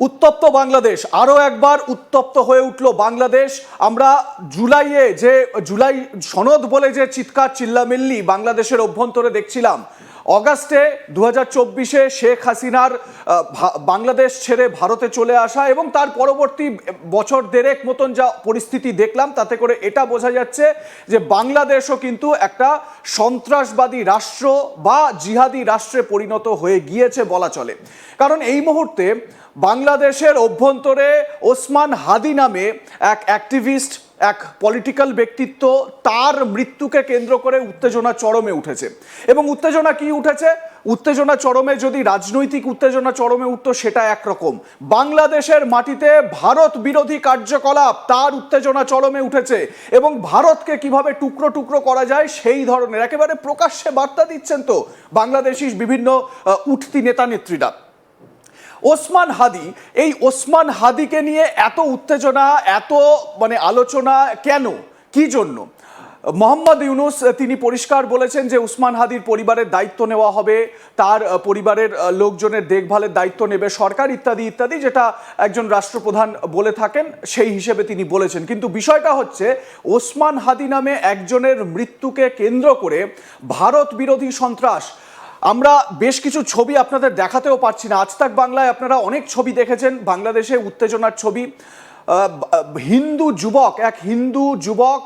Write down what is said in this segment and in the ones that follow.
উত্তপ্ত বাংলাদেশ, আরো একবার উত্তপ্ত হয়ে উঠল বাংলাদেশ। আমরা জুলাইয়ে যে জুলাই সনদ বলে যে চিৎকার চিল্লামিল্লি বাংলাদেশের অভ্যন্তরে দেখছিলাম, অগাস্টে 2024-এ শেখ হাসিনার বাংলাদেশ ছেড়ে ভারতে চলে আসা এবং তার পরবর্তী বছর দেড়েক মতন যা পরিস্থিতি দেখলাম, তাতে করে এটা বোঝা যাচ্ছে যে বাংলাদেশও কিন্তু একটা সন্ত্রাসবাদী রাষ্ট্র বা জিহাদি রাষ্ট্রে পরিণত হয়ে গিয়েছে বলা চলে। কারণ এই মুহূর্তে বাংলাদেশের অভ্যন্তরে ওসমান হাদি নামে এক অ্যাক্টিভিস্ট, এক পলিটিক্যাল ব্যক্তিত্ব, তার মৃত্যুকে কেন্দ্র করে উত্তেজনা চরমে উঠেছে। এবং উত্তেজনা কি উঠেছে? উত্তেজনা চরমে, যদি রাজনৈতিক উত্তেজনা চরমে উঠতো সেটা একরকম, বাংলাদেশের মাটিতে ভারত বিরোধী কার্যকলাপ, তার উত্তেজনা চরমে উঠেছে। এবং ভারতকে কিভাবে টুকরো টুকরো করা যায় সেই ধরনের একেবারে প্রকাশ্যে বার্তা দিচ্ছেন তো বাংলাদেশি বিভিন্ন উঠতি নেতা নেত্রীরা। ওসমান হাদি, এই ওসমান হাদিকে নিয়ে এত উত্তেজনা, এত আলোচনা কেন, কি জন্য? মোহাম্মদ ইউনুস তিনি পরিষ্কার বলেছেন যে ওসমান হাদির পরিবারের দায়িত্ব নেওয়া হবে, তার পরিবারের লোকজনের দেখভালের দায়িত্ব নেবে সরকার, ইত্যাদি ইত্যাদি, যেটা একজন রাষ্ট্রপ্রধান বলে থাকেন সেই হিসেবে তিনি বলেছেন। কিন্তু বিষয়টা হচ্ছে, ওসমান হাদি নামে একজনের মৃত্যুকে কেন্দ্র করে ভারত বিরোধী সন্ত্রাস, আমরা বেশ কিছু ছবি আপনাদের দেখাতেও পারছি না। আজ তাক বাংলায় আপনারা অনেক ছবি দেখেছেন বাংলাদেশে উত্তেজনার ছবি। এক হিন্দু যুবক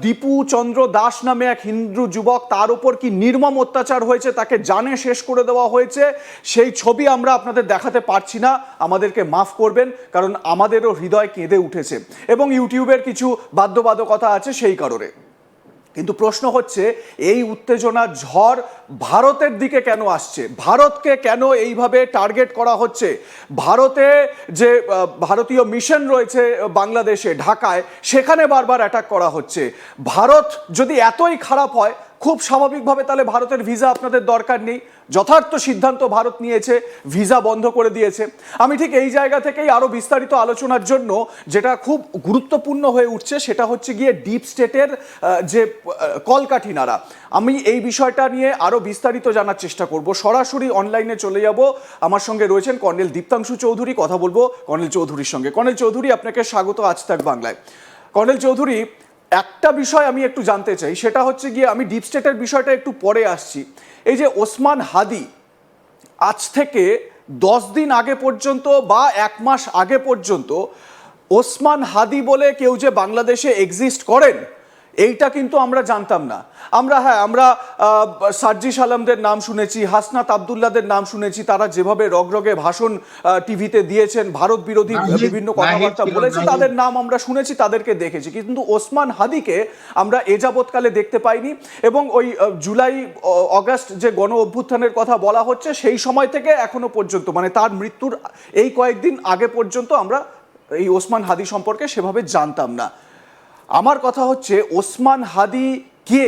দীপু চন্দ্র দাস নামে এক হিন্দু যুবক, তার উপর কি নির্মম অত্যাচার হয়েছে, তাকে জানে শেষ করে দেওয়া হয়েছে, সেই ছবি আমরা আপনাদের দেখাতে পারছি না, আমাদেরকে মাফ করবেন, কারণ আমাদেরও হৃদয় কেঁদে উঠেছে এবং ইউটিউবের কিছু বাধ্যবাধকতা আছে সেই কারণে। কিন্তু প্রশ্ন হচ্ছে, এই উত্তেজনার ঝড় ভারতের দিকে কেন আসছে? ভারতকে কেন এইভাবে টার্গেট করা হচ্ছে? ভারতে যে ভারতীয় মিশন রয়েছে বাংলাদেশে, ঢাকায়, সেখানে বারবার অ্যাটাক করা হচ্ছে। ভারত যদি এতই খারাপ হয়, খুব স্বাভাবিকভাবে তাহলে ভারতের ভিসা আপনাদের দরকার নেই। যথার্থ সিদ্ধান্ত ভারত নিয়েছে, ভিসা বন্ধ করে দিয়েছে। আমি ঠিক এই জায়গা থেকেই আরও বিস্তারিত আলোচনার জন্য যেটা খুব গুরুত্বপূর্ণ হয়ে উঠছে, সেটা হচ্ছে গিয়ে ডিপ স্টেটের যে কলকাঠি নাড়া। আমি এই বিষয়টা নিয়ে আরও বিস্তারিত জানার চেষ্টা করব। সরাসরি অনলাইনে চলে যাব, আমার সঙ্গে রয়েছেন কর্নেল দীপ্তাংশু চৌধুরী, কথা বলবো কর্নেল চৌধুরীর সঙ্গে। কর্নেল চৌধুরী, আপনাকে স্বাগত আজ তাক বাংলায়। কর্নেল চৌধুরী, একটা বিষয় আমি একটু জানতে চাই, সেটা হচ্ছে গিয়ে, আমি ডিপ স্টেটের বিষয়টা একটু পরে আসছি। এই যে ওসমান হাদি, আজ থেকে 10 দিন আগে পর্যন্ত বা 1 মাস আগে পর্যন্ত ওসমান হাদি বলে কেউ যে বাংলাদেশে এক্সিস্ট করেন, এইটা কিন্তু আমরা জানতাম না। আমরা সার্জিস আলমদের নাম শুনেছি, হাসনাত আবদুল্লাদের নাম শুনেছি, তারা যেভাবে রগরগে ভাষণ টিভিতে দিয়েছেন, ভারত বিরোধী বিভিন্ন কথাবার্তা বলেছে, তাদের নাম আমরা শুনেছি, তাদেরকে দেখেছি। কিন্তু ওসমান হাদিকে আমরা এ যাবৎকালে দেখতে পাইনি। এবং ওই জুলাই অগাস্ট যে গণ অভ্যুত্থানের কথা বলা হচ্ছে, সেই সময় থেকে এখনো পর্যন্ত, তার মৃত্যুর এই কয়েকদিন আগে পর্যন্ত আমরা এই ওসমান হাদি সম্পর্কে সেভাবে জানতাম না। আমার কথা হচ্ছে, ওসমান হাদি কে?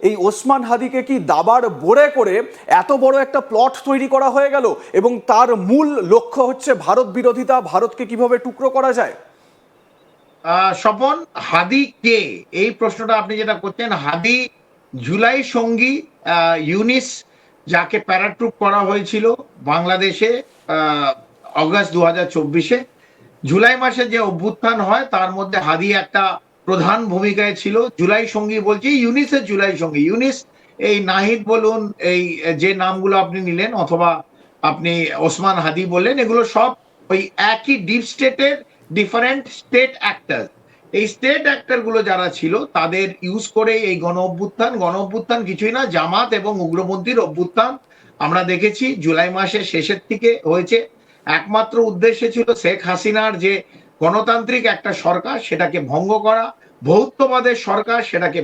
এই ওসমান হাদিকে কি দাবার বোরে করে এত বড় একটা প্লট তৈরি করা হয়ে গেল এবং তার মূল লক্ষ্য হচ্ছে ভারত বিরোধিতা, ভারতকে কিভাবে টুকরো করা যায়? স্বপন, হাদি কে, এই প্রশ্নটা আপনি যেটা করছেন, হাদি জুলাই সঙ্গী ইউনিস, যাকে প্যারাট্রুপ করা হয়েছিল বাংলাদেশে অগাস্ট 2024-এ। জুলাই মাসে যে অভ্যুত্থান হয় তার মধ্যে হাদি একটা প্রধান ভূমিকায় ছিল। জুলাই সঙ্গী বলছি, ইউনিসের জুলাই সঙ্গী। ইউনিস, এই নাহিদ বলুন, এই যে নামগুলো আপনি নিলেন, অথবা আপনি ওসমান হাদি বললেন, এগুলো সব ওই একই ডিপ স্টেটের ডিফারেন্ট স্টেট অ্যাক্টর। এই স্টেট অ্যাক্টর গুলো যারা ছিল, তাদের ইউজ করে এই গণ অভ্যুত্থান কিছুই না, জামাত এবং উগ্রপন্থীর অভ্যুত্থান আমরা দেখেছি জুলাই মাসের শেষের দিকে হয়েছে। একমাত্র উদ্দেশ্য ছিল শেখ হাসিনার যে গণতান্ত্রিক একটা সরকার, সেটাকে ভঙ্গ করা, বহুত্ববাদের সরকার, সেটাকে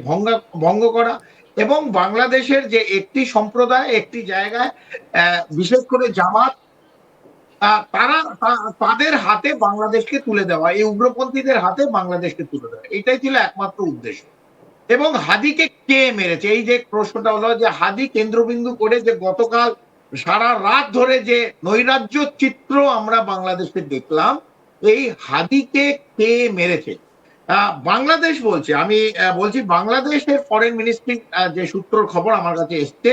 ভঙ্গ করা, এবং বাংলাদেশের যে একটি সম্প্রদায়, একটি জায়গায়, বিশেষ করে জামাত, তাদের হাতে বাংলাদেশকে তুলে দেওয়া, এই উগ্রপন্থীদের হাতে বাংলাদেশকে তুলে দেওয়া, এটাই ছিল একমাত্র উদ্দেশ্য। এবং হাদিকে কে মেরেছে, এই যে প্রশ্নটা হলো, যে হাদি কেন্দ্রবিন্দু করে যে গতকাল সারা রাত ধরে যে নৈরাজ্য চিত্র আমরা বাংলাদেশে দেখলাম, এই হাদিকে কে মেরেছে বাংলাদেশ বলছে। আমি বলছি, বাংলাদেশের ফরেন মিনিস্ট্রি যে সূত্রর খবর আমার কাছে এসছে,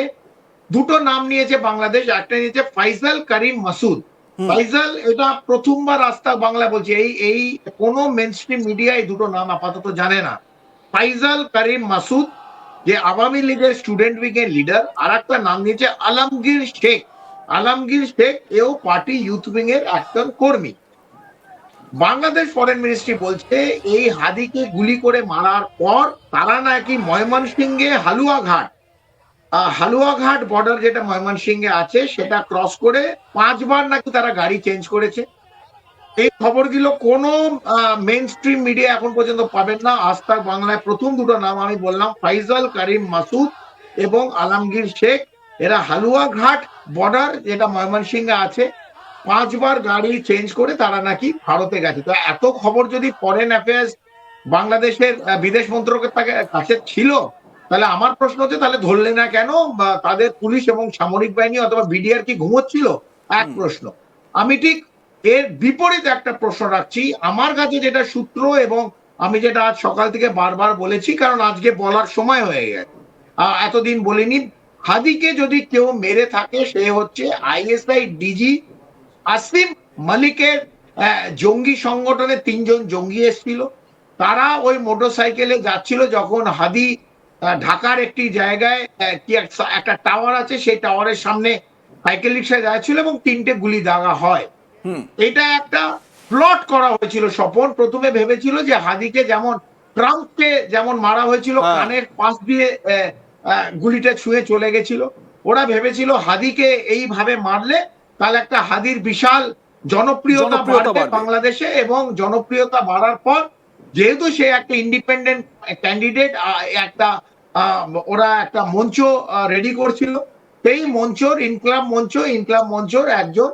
দুটো নাম নিয়েছে বাংলাদেশ। একটা নিয়েছে ফাইসাল করিম মাসুদ, ফাইজাল, এটা প্রথমবার আস্থা বাংলা বলছে, এই এই কোনো মেনস্ট্রিম মিডিয়ায় দুটো নাম আপাতত জানে না। ফাইজাল করিম মাসুদ, যে আওয়ামী লীগের স্টুডেন্ট উইংয়ের লিডার, আর একটা নাম দিয়েছে আলমগীর শেখ। আলমগীর শেখ এও পার্টি ইউথ উইং এর একজন কর্মী। বাংলাদেশ ফরেন মিনিস্ট্রি বলছে এই হাদিকে গুলি করে মারার পর তারা নাকি ময়মনসিংহে হালুয়াঘাট বর্ডার যেটা ময়মনসিংহে আছে সেটা ক্রস করে 5 বার নাকি তারা গাড়ি চেঞ্জ করেছে। এই খবরগুলো কোনো মেইন স্ট্রিম মিডিয়া এখন পর্যন্ত পাবেন না। আজ তাক বাংলায় প্রথম দুটো নাম আমি বললাম, ফাইজাল করিম মাসুদ এবং আলমগীর শেখ। এরা হালুয়াঘাট বর্ডার যেটা ময়মনসিংহে আছে 5 বার গাড়ি চেঞ্জ করে তারা নাকি ভারতে গেছে। তো এত খবর যদি ফরেন অ্যাফেয়ার্স বাংলাদেশের বিদেশ মন্ত্রকের কাছে ছিল, তাহলে আমার প্রশ্ন হচ্ছে তাহলে ধরলে না কেন? বা তাদের পুলিশ এবং সামরিক বাহিনী অথবা বিডিআর কি ঘুমোচ্ছিল? এক প্রশ্ন। আমি ঠিক এর বিপরীতে একটা প্রশ্ন রাখছি। আমার কাছে যেটা সূত্র, এবং আমি যেটা আজ সকাল থেকে বারবার বলেছি, কারণ আজকে বলার সময় হয়ে গেছে, এতদিন বলিনি। হাদিকে যদি কেউ মেরে থাকে সে হচ্ছে আইএসআই ডিজি আসিম মালিকের জঙ্গি সংগঠনে 3 জন জঙ্গি এসেছিল। তারা ওই মোটরসাইকেলে যাচ্ছিল যখন হাদি ঢাকার একটি জায়গায় কি একটা টাওয়ার আছে, সেই টাওয়ারের সামনে সাইকেল রিক্সায় যাচ্ছিল এবং 3টে গুলি দাগা হয়। এটা একটা প্লট করা হয়েছিল। স্বপন প্রথমে ভেবেছিল যে হাদিকে যেমন ট্রাম্পকে যেমন মারা হয়েছিল, কানের পাশ দিয়ে গুলিটা ছুঁয়ে চলে গেছিল, ওরা ভেবেছিল হাদিকে এইভাবে মারলে তাহলে একটা হাদির বিশাল জনপ্রিয়তা বাড়বে বাংলাদেশে, এবং জনপ্রিয়তা বাড়ার পর যেহেতু সে একটা ইন্ডিপেন্ডেন্ট ক্যান্ডিডেট, একটা ওরা একটা মঞ্চ রেডি করছিল, সেই মঞ্চর ইনকলাব মঞ্চর একজন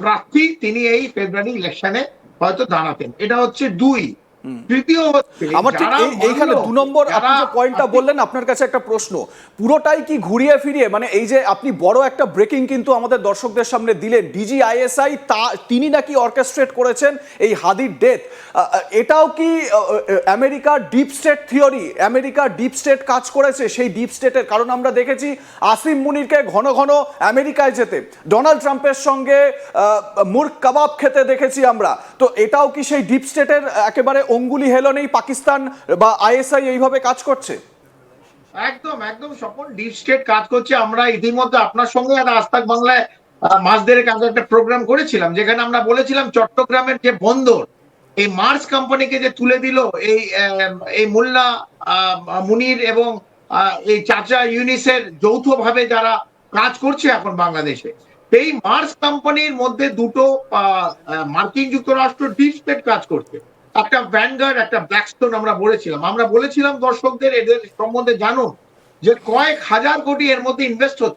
প্রার্থী তিনি এই ফেব্রুয়ারি ইলেকশনে হয়তো দাঁড়াতেন। এটা হচ্ছে 2। তৃতীয় হচ্ছে আমার ঠিক এইখানে 2 নম্বর আপনি যে পয়েন্টটা বললেন, আপনার কাছে একটা প্রশ্ন, পুরোটাই কি ঘুরিয়ে ফিরিয়ে, মানে এই যে আপনি বড় একটা ব্রেকিং কিন্তু আমাদের দর্শকদের সামনে দিলেন, ডিজিআইএসআই তিনি নাকি অর্কেস্ট্রেট করেছেন এই হাদির ডেথ, এটাও কি আমেরিকার ডিপ স্টেট থিওরি? আমেরিকার ডিপ স্টেট কাজ করেছে সেই ডিপ স্টেটের, কারণ আমরা দেখেছি আসিম মুনিরকে ঘন ঘন আমেরিকায় যেতে, ডোনাল্ড ট্রাম্পের সঙ্গে মুর্গ কাবাব খেতে দেখেছি আমরা। তো এটাও কি সেই ডিপ স্টেটের একেবারে অঙ্গুলি হেলনেই পাকিস্তান বা আইএসআই এইভাবে কাজ করছে? একদম একদম স্বপন, ডিপ স্টেট কাজ করছে। আমরা ইতিমধ্যে আপনার সঙ্গে আজ তাক বাংলায় মাস দেড়েক আগে একটা প্রোগ্রাম করেছিলাম, যেখানে আমরা বলেছিলাম চট্টগ্রামের যে বন্দর, এই মার্স কোম্পানিকে যে তুলে দিল এই মোল্লা মুনির এবং এই চাচা ইউনিসের যৌথভাবে যারা কাজ করছে এখন বাংলাদেশে, এই মার্স কোম্পানির মধ্যে দুটো মার্কিন যুক্তরাষ্ট্র ডিপ স্টেট কাজ করছে, একটা ভ্যানগার্ড, একটা ব্ল্যাকস্টোন। আমরা বলেছিলাম দর্শকদের এদের সম্বন্ধে জানুন, যে কয়েক হাজার কোটি এর মধ্যে ইনভেস্ট হচ্ছে।